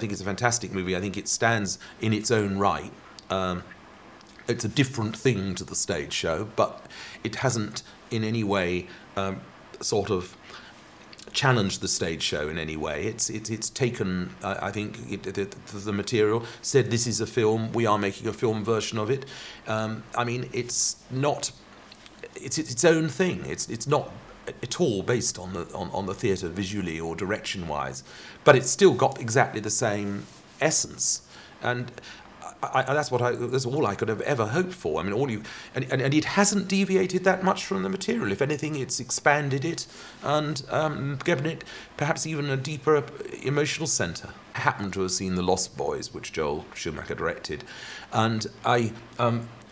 think it's a fantastic movie. I think it stands in its own right. It's a different thing to the stage show, but it hasn't in any way sort of challenged the stage show in any way. It's taken, I think, the material, said this is a film, we are making a film version of it. I mean, it's its own thing. It's not at all based on the theatre visually or direction wise, but it's still got exactly the same essence, and that's all I could have ever hoped for. I mean, and it hasn't deviated that much from the material. If anything, it's expanded it and given it perhaps even a deeper emotional centre. I happened to have seen The Lost Boys, which Joel Schumacher directed, and I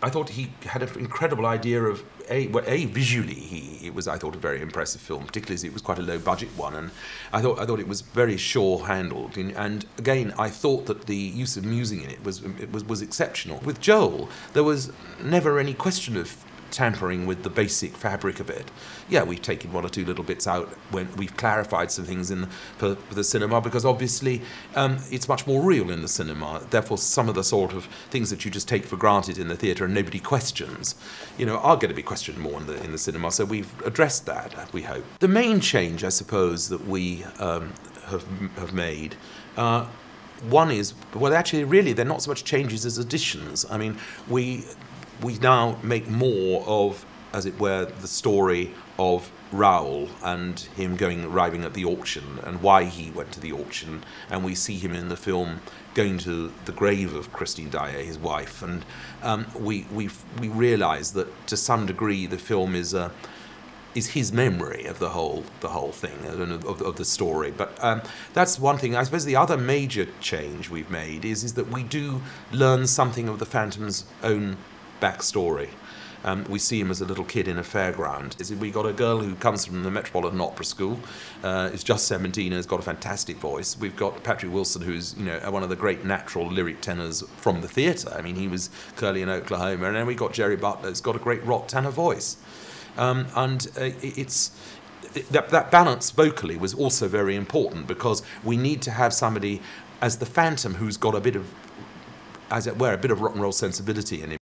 thought he had an incredible idea of visually it was, I thought, a very impressive film, particularly as it was quite a low budget one, and I thought it was very sure handled, and again I thought that the use of music in it was exceptional. With Joel, there was never any question of tampering with the basic fabric of it. Yeah, we've taken one or two little bits out when we've clarified some things for the cinema, because obviously it's much more real in the cinema. Therefore, some of the sort of things that you just take for granted in the theatre and nobody questions, are going to be questioned more in the cinema. So we've addressed that, we hope. The main change, I suppose, that we have made. One is, well, actually, really, they're not so much changes as additions. I mean, we now make more of, as it were, the story of Raoul and him arriving at the auction and why he went to the auction, and we see him in the film going to the grave of Christine Daae, his wife, and we realise that to some degree the film is his memory of the whole thing, of the story. But that's one thing. I suppose the other major change we've made is that we do learn something of the Phantom's own backstory. We see him as a little kid in a fairground. We got a girl who comes from the Metropolitan Opera School, is just 17 and has got a fantastic voice. We've got Patrick Wilson, who's one of the great natural lyric tenors from the theatre. I mean, he was Curly in Oklahoma, and then we got Jerry Butler, who's got a great rock tenor voice. That balance vocally was also very important, because we need to have somebody as the Phantom who's got a bit of, as it were, a bit of rock and roll sensibility in him.